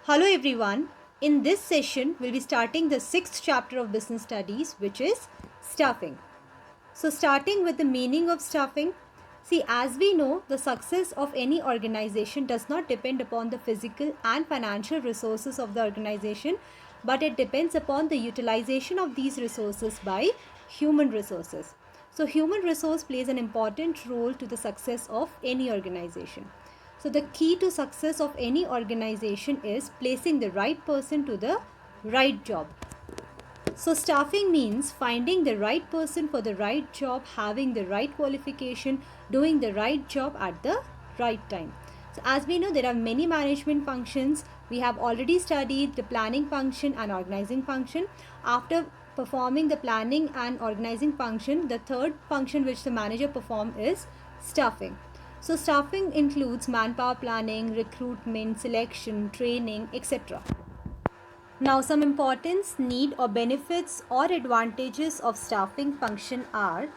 Hello everyone. In this session, we'll be starting the 6th chapter of business studies, which is staffing. So starting with the meaning of staffing. See, as we know, the success of any organization does not depend upon the physical and financial resources of the organization, but it depends upon the utilization of these resources by human resources. So human resource plays an important role to the success of any organization. So the key to success of any organization is placing the right person to the right job. So staffing means finding the right person for the right job, having the right qualification, doing the right job at the right time. So as we know, there are many management functions. We have already studied the planning function and organizing function. After performing the planning and organizing function, the third function which the manager performs is staffing. So staffing includes manpower planning, recruitment, selection, training, etc. Now some importance, need or benefits or advantages of staffing function are: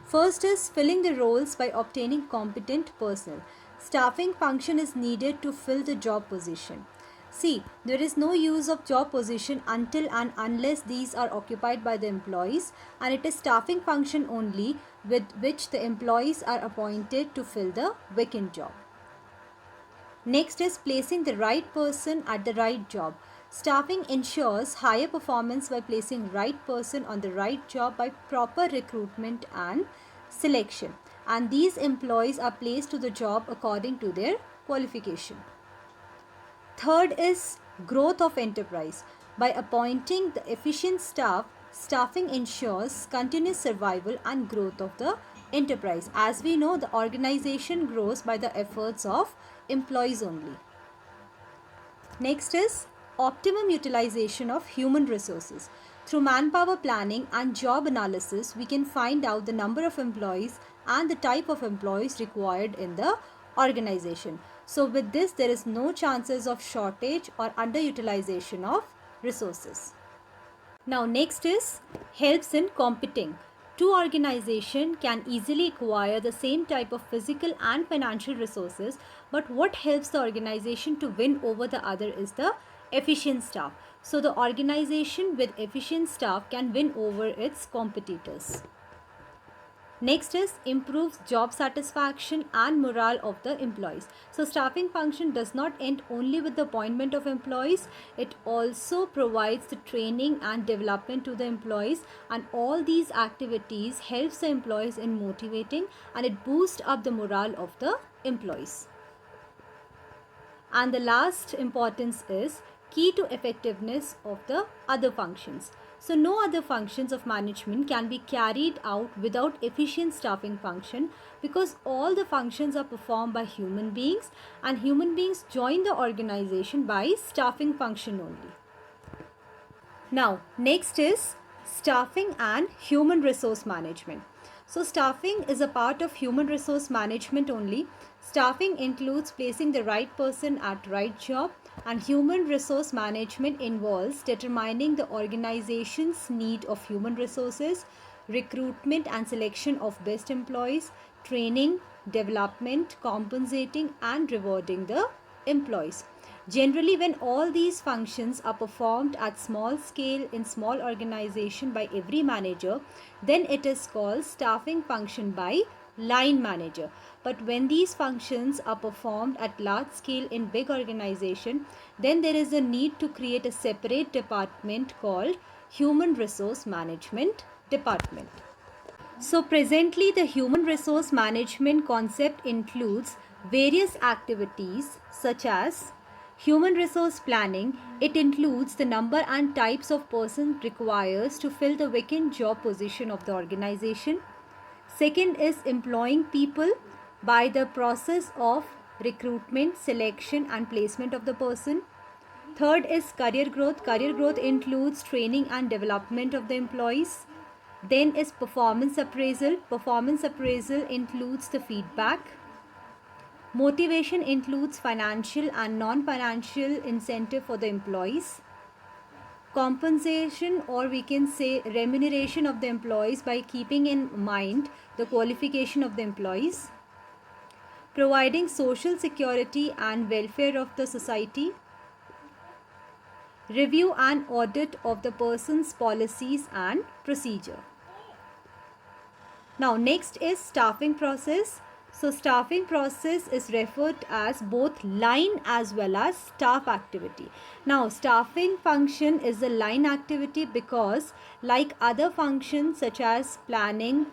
first is filling the roles by obtaining competent personnel. Staffing function is needed to fill the job position. See, there is no use of job position until and unless these are occupied by the employees, and it is staffing function only with which the employees are appointed to fill the vacant job. Next is placing the right person at the right job. Staffing ensures higher performance by placing right person on the right job by proper recruitment and selection. And these employees are placed to the job according to their qualification. Third is growth of enterprise. By appointing the efficient staff, staffing ensures continuous survival and growth of the enterprise. As we know, the organization grows by the efforts of employees only. Next is optimum utilization of human resources. Through manpower planning and job analysis, we can find out the number of employees and the type of employees required in the organization. So with this, there is no chances of shortage or underutilization of resources. Now next is helps in competing. Two organizations can easily acquire the same type of physical and financial resources, but what helps the organization to win over the other is the efficient staff. So the organization with efficient staff can win over its competitors. Next is improves job satisfaction and morale of the employees. So staffing function does not end only with the appointment of employees. It also provides the training and development to the employees, and all these activities helps the employees in motivating, and it boosts up the morale of the employees. And the last importance is key to effectiveness of the other functions. So no other functions of management can be carried out without efficient staffing function, because all the functions are performed by human beings, and human beings join the organization by staffing function only. Now next is staffing and human resource management. So staffing is a part of human resource management only. Staffing includes placing the right person at right job, and human resource management involves determining the organization's need of human resources, recruitment and selection of best employees, training, development, compensating and rewarding the employees. Generally, when all these functions are performed at small scale in small organization by every manager, then it is called staffing function by line manager. But when these functions are performed at large scale in big organization, then there is a need to create a separate department called human resource management department. So presently the human resource management concept includes various activities such as human resource planning. It includes the number and types of persons required to fill the vacant job position of the organization. Second is employing people by the process of recruitment, selection and placement of the person. Third is career growth. Career growth includes training and development of the employees. Then is performance appraisal. Performance appraisal includes the feedback. Motivation includes financial and non-financial incentive for the employees. Compensation, or we can say remuneration of the employees by keeping in mind the qualification of the employees. Providing social security and welfare of the society. review and audit of the person's policies and procedure. Now next is staffing process. So staffing process is referred as both line as well as staff activity. Now staffing function is a line activity because like other functions such as planning,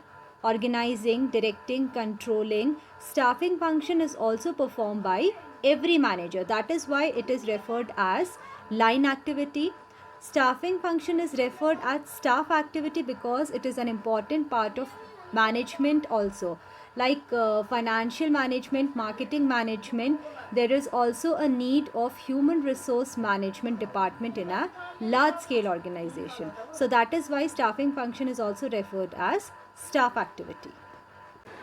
organizing, directing, controlling, staffing function is also performed by every manager. That is why it is referred as line activity. Staffing function is referred as staff activity because it is an important part of management also. Like financial management, marketing management, there is also a need of human resource management department in a large scale organization. So that is why staffing function is also referred as staff activity.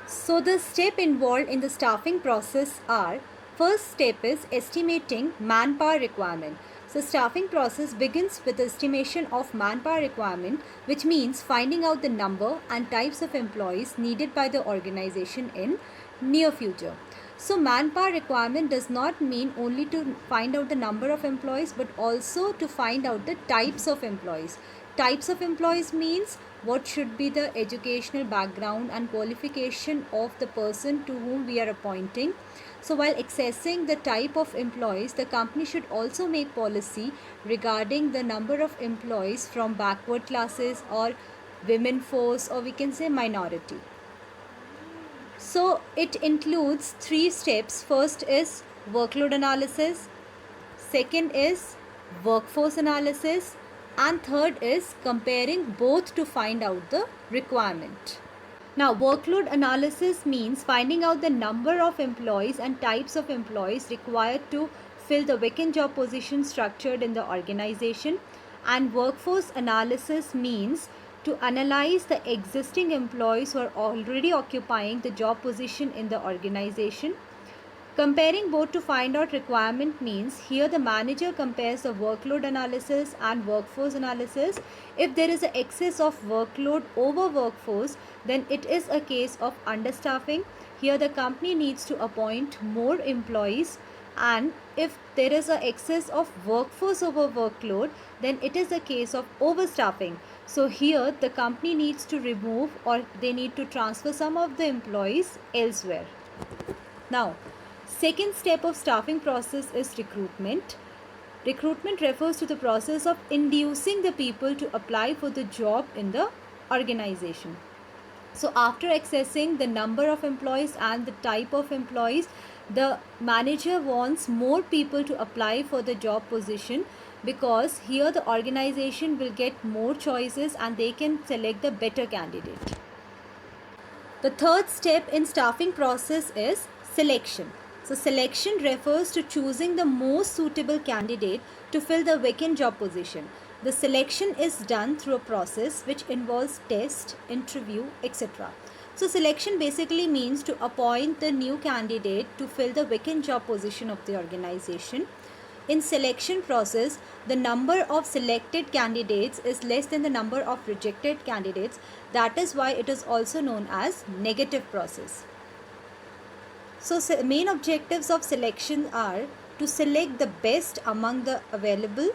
So the step involved in the staffing process are, first step is estimating manpower requirement. So staffing process begins with estimation of manpower requirement, which means finding out the number and types of employees needed by the organization in near future. So manpower requirement does not mean only to find out the number of employees but also to find out the types of employees. Types of employees means what should be the educational background and qualification of the person to whom we are appointing. So while accessing the type of employees, the company should also make policy regarding the number of employees from backward classes or women force, or we can say minority. So it includes three steps. First is workload analysis, second is workforce analysis, and third is comparing both to find out the requirement. Now workload analysis means finding out the number of employees and types of employees required to fill the vacant job position structured in the organization, and workforce analysis means to analyze the existing employees who are already occupying the job position in the organization. Comparing both to find out requirement means here the manager compares the workload analysis and workforce analysis. If there is an excess of workload over workforce, then it is a case of understaffing. Here the company needs to appoint more employees, and if there is an excess of workforce over workload, then it is a case of overstaffing. So here the company needs to remove or they need to transfer some of the employees elsewhere. Now, second step of staffing process is recruitment. Recruitment refers to the process of inducing the people to apply for the job in the organization. So after accessing the number of employees and the type of employees, the manager wants more people to apply for the job position because here the organization will get more choices and they can select the better candidate. The third step in staffing process is selection. So selection refers to choosing the most suitable candidate to fill the vacant job position. The selection is done through a process which involves test, interview, etc. So selection basically means to appoint the new candidate to fill the vacant job position of the organization. In selection process, the number of selected candidates is less than the number of rejected candidates. That is why it is also known as negative process. So main objectives of selection are to select the best among the available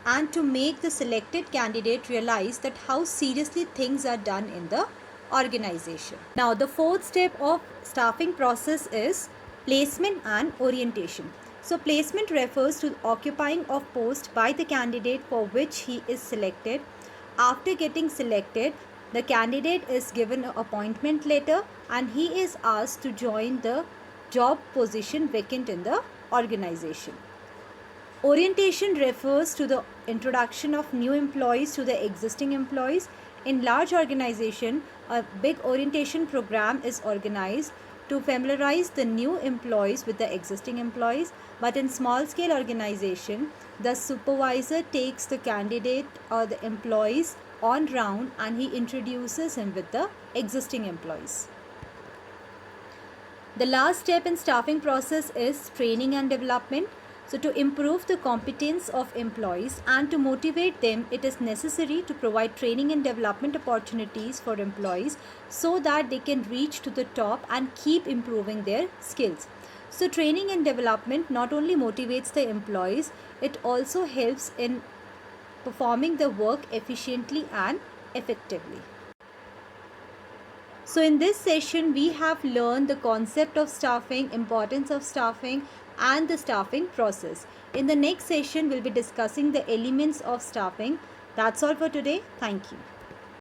and to make the selected candidate realize that how seriously things are done in the organization. Now the fourth step of staffing process is placement and orientation. So placement refers to occupying of post by the candidate for which he is selected. After getting selected, the candidate is given an appointment letter and he is asked to join the job position vacant in the organization. Orientation refers to the introduction of new employees to the existing employees. In large organization, a big orientation program is organized to familiarize the new employees with the existing employees. But in small scale organization, the supervisor takes the candidate or the employees on round and he introduces him with the existing employees. The last step in staffing process is training and development. So to improve the competence of employees and to motivate them, it is necessary to provide training and development opportunities for employees so that they can reach to the top and keep improving their skills. So training and development not only motivates the employees, it also helps in performing the work efficiently and effectively. So in this session, we have learned the concept of staffing, importance of staffing, and the staffing process. In the next session, we'll be discussing the elements of staffing. That's all for today. Thank you.